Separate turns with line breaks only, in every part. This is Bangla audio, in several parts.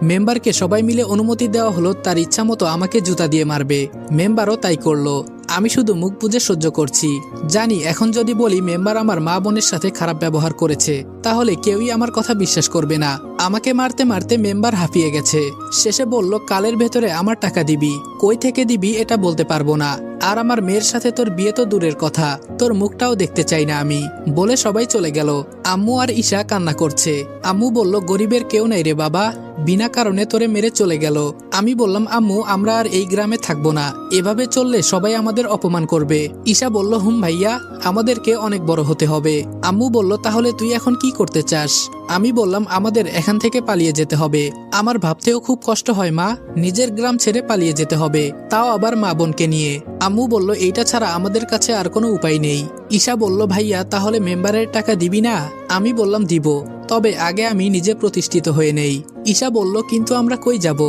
মেম্বারকে সবাই মিলে অনুমতি দেওয়া হলো তার ইচ্ছা মতো আমাকে জুতা দিয়ে মারবে। মেম্বারও তাই করলো। আমি শুধু মুখ বুজে সহ্য করছি। জানি এখন যদি বলি মেম্বার আমার মা বোনের সাথে খারাপ ব্যবহার করেছে তাহলে কেউই আমার কথা বিশ্বাস করবে না। আমাকে মারতে মারতে মেম্বার হাঁপিয়ে গেছে। শেষে বলল, কালের ভেতরে আমার টাকা দিবি, কই থেকে দিবি এটা বলতে পারবো না। আর আমার মেয়ের সাথে তোর বিয়ে তো দূরের কথা, তোর মুখটাও দেখতে চাই না আমি, বলে সবাই চলে গেল। আম্মু আর ঈশা কান্না করছে। আম্মু বলল, গরিবের কেউ নাই রে বাবা, বিনা কারণে তোরে মেরে চলে গেল। আমি বললাম, আম্মু আমরা আর এই গ্রামে থাকবো না, এভাবে চললে সবাই আমাদের অপমান করবে। ঈশা বলল, হুম ভাইয়া, আমাদেরকে অনেক বড় হতে হবে। আম্মু বলল, তাহলে তুই এখন কি করতে চাস? আমি বললাম, আমাদের এখান থেকে পালিয়ে যেতে হবে। আমার ভাবতেও খুব কষ্ট হয় মা, নিজের গ্রাম ছেড়ে পালিয়ে যেতে হবে, তাও আবার মা বোনকে নিয়ে। আম্মু বলল, এইটা ছাড়া আমাদের কাছে আর কোনো উপায় নেই। ঈশা বলল, ভাইয়া তাহলে মেম্বারের টাকা দিবি না? আমি বললাম, দিব, তবে আগে আমি নিজে প্রতিষ্ঠিত হয়ে নেই। ঈশা বলল, কিন্তু আমরা কই যাব?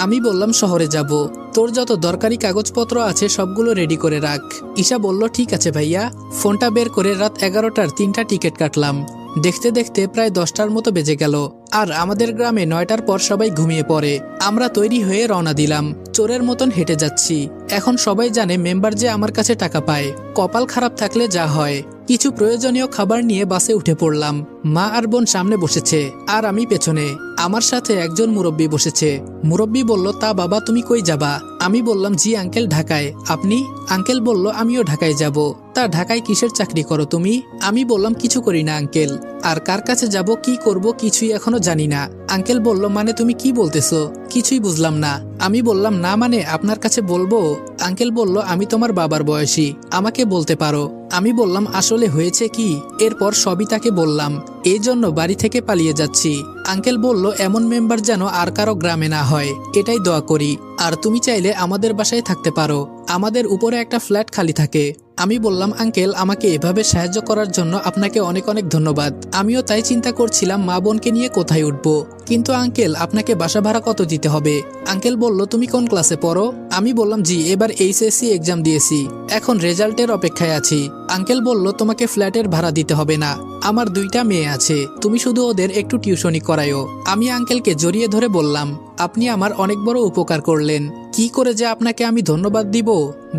আমি বললাম, শহরে যাব, তোর যত দরকারি কাগজপত্র আছে সবগুলো রেডি করে রাখ। ঈশা বলল, ঠিক আছে ভাইয়া। ফোনটা বের করে রাত 11টার 3টা টিকিট কাটলাম। দেখতে দেখতে প্রায় 10টার মতো বেজে গেল। আর আমাদের গ্রামে 9টার পর সবাই ঘুমিয়ে পড়ে। আমরা তৈরি হয়ে রওনা দিলাম। চোরের মতন হেঁটে যাচ্ছি। এখন সবাই জানে মেম্বার যে আমার কাছে টাকা পায়, কপাল খারাপ থাকলে যা হয়। কিছু প্রয়োজনীয় খাবার নিয়ে বাসে উঠে পড়লাম। মা আর বোন সামনে বসেছে আর আমি পেছনে। আমার সাথে একজন মুরব্বী বসেছে। মুরব্বী বলল, তা বাবা তুমি কই যাবা? আমি বললাম, জি আঙ্কেল ঢাকায়। আপনি? আঙ্কেল বলল, আমিও ঢাকায় যাব। তা ঢাকায় কিসের চাকরি করো তুমি? আমি বললাম, কিছু করি না আঙ্কেল। আর কার কাছে যাব, কি করব কিছুই এখনো জানি না। আঙ্কেল বলল, মানে তুমি কি বলতেছো? কিছুই বুঝলাম না। আমি বললাম, না মানে আপনার কাছে বলবো। আঙ্কেল বলল, আমি তোমার বাবার বয়সী, আমাকে বলতে পারো। আমি বললাম, আসলে হয়েছে কি? এরপর সবই তাকে বললাম। এই জন্য বাড়ি থেকে পালিয়ে যাচ্ছি। আঙ্কেল বলল, এমন মেম্বার যেন আর কারো গ্রামে না হয়, এটাই দোয়া করি। আর তুমি চাইলে আমাদের বাসায় থাকতে পারো, আমাদের উপরে একটা ফ্ল্যাট খালি থাকে। আমি বললাম, আঙ্কেল আমাকে এভাবে সাহায্য করার জন্য আপনাকে অনেক অনেক ধন্যবাদ। আমিও তাই চিন্তা করছিলাম মা বোনকে নিয়ে কোথায় উঠবো। কিন্তু আঙ্কেল আপনাকে বাসা ভাড়া কত দিতে হবে? আঙ্কেল বলল, তুমি কোন ক্লাসে পড়ো? আমি বললাম, জি এবার এইচএসসি এক্সাম দিয়েছি, এখন রেজাল্টের অপেক্ষায় আছি। আঙ্কেল বলল, তোমাকে ফ্ল্যাটের ভাড়া দিতে হবে না, আমার 2টা মেয়ে আছে, তুমি শুধু ওদের একটু টিউশনি করায়ও। আমি আঙ্কেলকে জড়িয়ে ধরে বললাম, আপনি আমার অনেক বড় উপকার করলেন, কি করে যে আপনাকে আমি ধন্যবাদ দিব,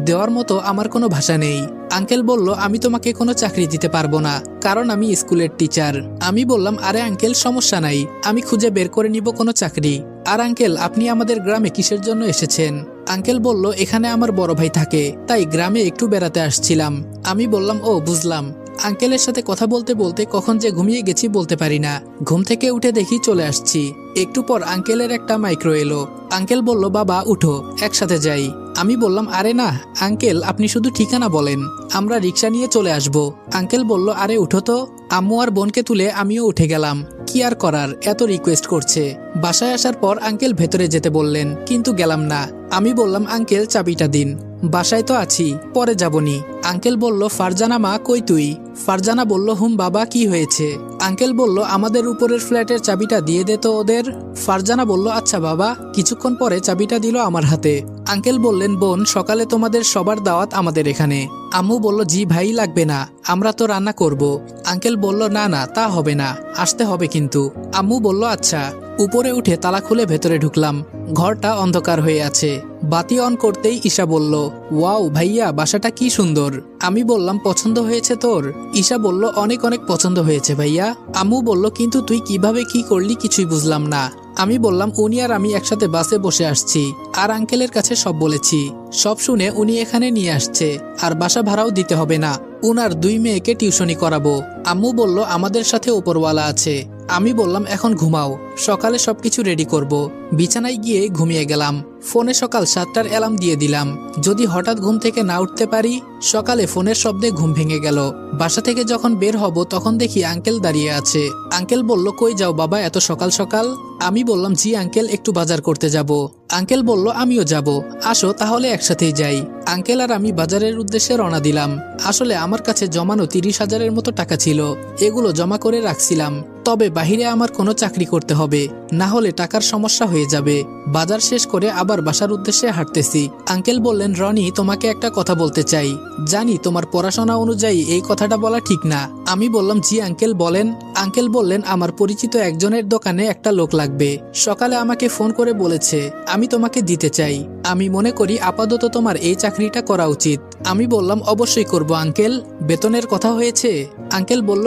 দেওয়ার মতো আমার কোনো ভাষা নেই। আঙ্কেল বলল, আমি তোমাকে কোনো চাকরি দিতে পারবো না, কারণ আমি স্কুলের টিচার। আমি বললাম, আরে আঙ্কেল সমস্যা নাই, আমি খুঁজে বের করে নিব কোনো চাকরি। আর আঙ্কেল আপনি আমাদের গ্রামে কিসের জন্য এসেছেন? আঙ্কেল বলল, এখানে আমার বড় ভাই থাকে, তাই গ্রামে একটু বেড়াতে আসছিলাম। আমি বললাম, ও বুঝলাম। আঙ্কেলের সাথে কথা বলতে বলতে কখন যে ঘুমিয়ে গেছি বলতে পারি না। ঘুম থেকে উঠে দেখি চলে আসছি। একটু পর আঙ্কেলের একটা মাইক্রো এলো। আঙ্কেল বলল, বাবা উঠো, একসাথে যাই। আমি বললাম, আরে না আঙ্কেল, আপনি শুধু ঠিকানা বলেন, আমরা রিক্সা নিয়ে চলে আসব। আঙ্কেল বলল, আরে উঠো তো। আম্মু আর বোনকে তুলে আমিও উঠে গেলাম। কি আর করার, এত রিকোয়েস্ট করছে। বাসায় আসার পর আঙ্কেল ভেতরে যেতে বললেন, কিন্তু গেলাম না। আমি বললাম, আঙ্কেল চাবিটা দিন। বাসায় তো আছি, পরে যাবনি। আঙ্কেল বলল, ফারজানা মা কই তুই? ফারজানা বলল, হুম বাবা কি হয়েছে? আঙ্কেল বলল, আমাদের উপরের ফ্ল্যাটের চাবিটা দিয়ে দে তো ওদের। ফারজানা বলল, আচ্ছা বাবা। কিছুক্ষণ পরে চাবিটা দিল আমার হাতে। আঙ্কেল বললেন, বোন সকালে তোমাদের সবার দাওয়াত আমাদের এখানে। আম্মু বলল, জি ভাই লাগবে না, আমরা তো রান্না করব। আঙ্কেল বলল, না না তা হবে না, আসতে হবে কিন্তু। আম্মু বলল, আচ্ছা। উপরে উঠে তালা খুলে ভেতরে ঢুকলাম। ঘরটা অন্ধকার হয়ে আছে। বাতি অন করতেই ঈশা বলল, ওয়াও ভাইয়া বাসাটা কি সুন্দর। আমি বললাম, পছন্দ হয়েছে তোর? ঈশা বলল, অনেক অনেক পছন্দ হয়েছে ভাইয়া। আম্মু বলল, কিন্তু তুই কিভাবে কি করলি কিছুই বুঝলাম না। আমি বললাম, উনি আর আমি একসাথে বাসে বসে আসছি, আর আঙ্কেলের কাছে সব বলেছি। সব শুনে উনি এখানে নিয়ে আসছে, আর বাসা ভাড়াও দিতে হবে না, উনার 2 মেয়েকে টিউশনি করাবো। আম্মু বলল, আমাদের সাথে উপরওয়ালা আছে। আমি বললাম, এখন ঘুমাও, সকালে সবকিছু রেডি করব। বিছানায় গিয়ে ঘুমিয়ে গেলাম। ফোনে সকাল 7টার অ্যালার্ম দিয়ে দিলাম, যদি হঠাৎ ঘুম থেকে না উঠতে পারি। সকালে ফোনের শব্দে ঘুম ভেঙে গেল। বাসা থেকে যখন বের হব তখন দেখি আঙ্কেল দাঁড়িয়ে আছে। আঙ্কেল বলল, কই যাও বাবা এত সকাল সকাল? আমি বললাম, জি আঙ্কেল একটু বাজার করতে যাব। আঙ্কেল বলল, আমিও যাব, আসো তাহলে একসাথেই যাই। আঙ্কেল আর আমি বাজারের উদ্দেশ্যে রওনা দিলাম। আসলে আমার কাছে জমানো 30,000-এর মতো টাকা ছিল, এগুলো জমা করে রাখছিলাম। তবে বাহিরে আমার কোনো চাকরি করতে হবে, না হলে টাকার সমস্যা হয়ে যাবে। বাজার শেষ করে আবার বাসার উদ্দেশ্যে হাঁটতেছি। আঙ্কেল বললেন, রনি, তোমাকে একটা কথা বলতে চাই। জানি তোমার পড়াশোনা অনুযায়ী এই কথাটা বলা ঠিক না। আমি বললাম, জি আঙ্কেল বলেন। আঙ্কেল বললেন, আমার পরিচিত একজনের দোকানে একটা লোক লাগবে। সকালে আমাকে ফোন করে বলেছে আমি তোমাকে দিতে চাই। আমি মনে করি আপাতত তোমার এই চাকরিটা করা উচিত। আমি বললাম, অবশ্যই করব আঙ্কেল। বেতনের কথা হয়েছে? আঙ্কেল বলল,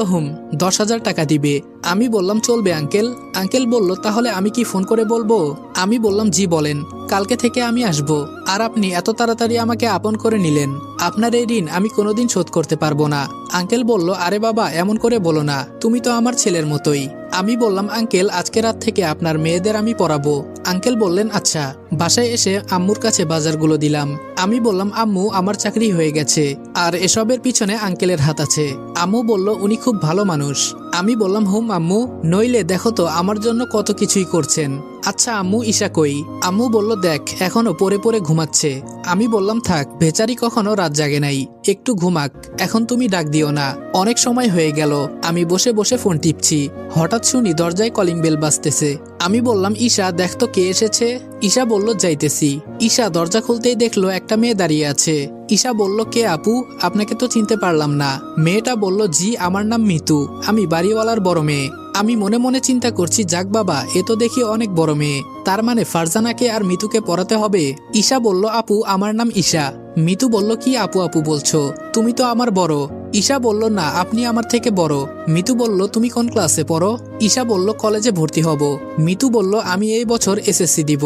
10,000 টাকা দিবে। আমি বললাম, চলবে আঙ্কেল। আঙ্কেল বলল, তাহলে আমি কি ফোন করে বলবো? আমি বললাম, জি বলেন, কালকে থেকে আমি আসব। আর আপনি এত তাড়াতাড়ি আমাকে আপন করে নিলেন, আপনার এই ঋণ আমি কোনোদিন শোধ করতে পারবো না। আঙ্কেল বলল, আরে বাবা, এমন করে বলো না, তুমি তো আমার ছেলের মতোই। আমি বললাম, আঙ্কেল আজকে রাত থেকে আপনার মেয়েদের আমি পড়াবো। আঙ্কেল বললেন, আচ্ছা। বাসায় এসে আম্মুর কাছে বাজারগুলো দিলাম। আমি বললাম, আম্মু, আমার চাকরি হয়ে গেছে, আর এসবের পিছনে আঙ্কেলের হাত আছে। আম্মু বলল, উনি খুব ভালো মানুষ। আমি বললাম, আম্মু, নইলে দেখো তো আমার জন্য কত কিছুই করছেন। আচ্ছা আম্মু, ঈশা কই? আম্মু বলল, দেখ, এখনো পড়ে পড়ে ঘুমাচ্ছে। আমি বললাম, থাক, বেচারি কখনো রাত জাগে নাই, একটু ঘুমাক, এখন তুমি ডাক দিও না। অনেক সময় হয়ে গেল, আমি বসে বসে ফোন টিপছি। হঠাৎ শুনি দরজায় কলিং বেল বাজতেছে। আমি বললাম, ঈশা, দেখ তো কে এসেছে। ঈশা বলল, যাইতেছি। ঈশা দরজা খুলতেই দেখলো একটা মেয়ে দাঁড়িয়ে আছে। ঈশা বলল, কে আপু? আপনাকে তো চিনতে পারলাম না। মেয়েটা বলল, জি, আমার নাম মিতু, আমি বাড়িওয়ালার বড় মেয়ে। আমি মনে মনে চিন্তা করছি, যাক বাবা, এ তো দেখি অনেক বড় মেয়ে, তার মানে ফারজানাকে আর মিতুকে পড়াতে হবে। ঈশা বলল, আপু, আমার নাম ঈশা। মিতু বলল, কি আপু আপু বলছো, তুমি তো আমার বড়। ঈশা বলল, না, আপনি আমার থেকে বড়। মিতু বলল, তুমি কোন ক্লাসে পড়ো? ঈশা বলল, কলেজে ভর্তি হব। মিতু বলল, আমি এই বছর এসএসসি দিব,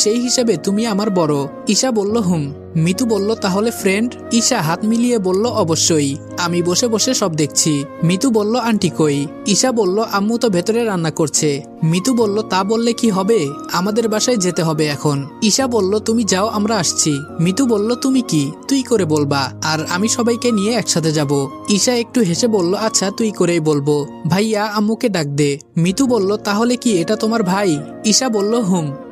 সেই হিসেবে তুমি আমার বড়। ঈশা বলল, মিতু বলল, তাহলে ফ্রেন্ড? ঈশা হাত মিলিয়ে বলল, অবশ্যই। আমি বসে বসে সব দেখছি। মিতু বলল, আন্টি কই? ঈশা বলল, আম্মু তো ভেতরে রান্না করছে। মিতু বলল, তা বললে কি হবে, আমাদের বাসায় যেতে হবে এখন। ঈশা বলল, তুমি যাও, আমরা আসছি। মিতু বলল, তুমি কি তুই করে বলবা, আর আমি সবাইকে নিয়ে একসাথে যাব। ঈশা একটু হেসে বলল, আচ্ছা, তুই করেই বলবো। ভাইয়া, আম্মুকে ডাক দে। মিতু বলল, তাহলে কি এটা তোমার ভাই? ঈশা বলল,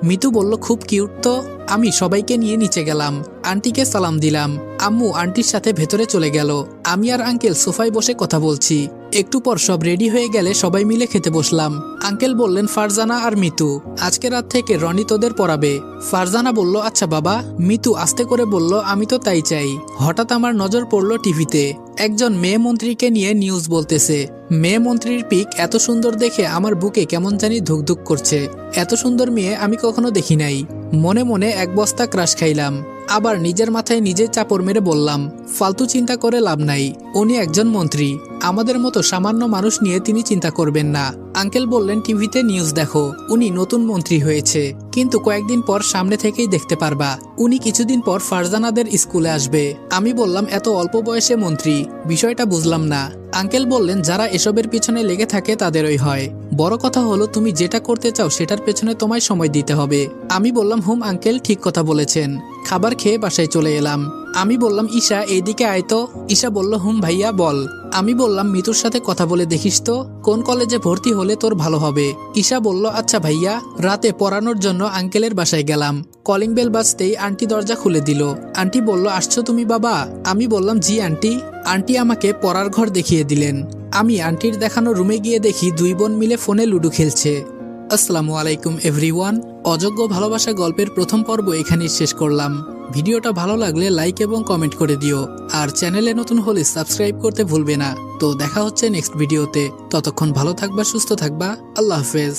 মিতু বলল, খুব কিউট তো। আমি সবাইকে নিয়ে নিচে গেলাম, আন্টিকে সালাম দিলাম। আম্মু আন্টির সাথে ভেতরে চলে গেল। আমি আর আঙ্কেল সোফায় বসে কথা বলছি। একটু পর সব রেডি হয়ে গেলে সবাই মিলে খেতে বসলাম। আঙ্কেল বললেন, ফারজানা আর মিতু, আজকে রাত থেকে রনি তোদের পড়াবে। ফারজানা বলল, আচ্ছা বাবা। মিতু আস্তে করে বলল, আমি তো তাই চাই। হঠাৎ আমার নজর পড়ল টিভিতে, একজন মেয়ে মন্ত্রীকে নিয়ে নিউজ বলতেছে। মেয়ে মন্ত্রীর পিক এত সুন্দর দেখে আমার বুকে কেমন জানি ধুকধুক করছে। এত সুন্দর মেয়ে আমি কখনো দেখি নাই। মনে মনে এক বস্তা ক্রাশ খাইলাম। আবার নিজের মাথায় নিজে চাপড় মেরে বললাম, ফালতু চিন্তা করে লাভ নাই, উনি একজন মন্ত্রী, আমাদের মতো সামান্য মানুষ নিয়ে তিনি চিন্তা করবেন না। আঙ্কেল বললেন, টিভিতে নিউজ দেখো, উনি নতুন মন্ত্রী হয়েছে, কিন্তু কয়েকদিন পর সামনে থেকেই দেখতে পারবা, উনি কিছুদিন পর ফারজানাদের স্কুলে আসবে। আমি বললাম, এত অল্প বয়সে মন্ত্রী, বিষয়টা বুঝলাম না। আঙ্কেল বললেন, যারা এসবের পিছনে লেগে থাকে তাদেরই হয়। বড় কথা হলো, তুমি যেটা করতে চাও সেটার পেছনে তোমায় সময় দিতে হবে। আমি বললাম, আঙ্কেল ঠিক কথা বলেছেন। খাবার খেয়ে বাসায় চলে এলাম। আমি বললাম, ঈশা, এইদিকে আয় তো। ঈশা বলল, ভাইয়া বল। আমি বললাম, মিতুর সাথে কথা বলে দেখিস তো, কোন কলেজে ভর্তি হলে তোর ভালো হবে। ঈশা বলল, আচ্ছা ভাইয়া। রাতে পড়ানোর জন্য আঙ্কেলের বাসায় গেলাম। কলিং বেল বাজতেই আন্টি দরজা খুলে দিল। আন্টি বলল, আসছো তুমি বাবা? আমি বললাম, জি আন্টি। আন্টি আমাকে পড়ার ঘর দেখিয়ে দিলেন। আমি আন্টির দেখানো রুমে গিয়ে দেখি দুই বোন মিলে ফোনে লুডো খেলছে। আসসালামু আলাইকুম এভরিওয়ান। অযোগ্য ভালোবাসা গল্পের প্রথম পর্ব এখানেই শেষ করলাম। ভিডিওটা ভালো লাগলে লাইক এবং কমেন্ট করে দিও, আর চ্যানেলে নতুন হলে সাবস্ক্রাইব করতে ভুলবে না। তো দেখা হচ্ছে নেক্সট ভিডিওতে। ততক্ষণ ভালো থাকবা, সুস্থ থাকবা। আল্লাহ হাফেজ।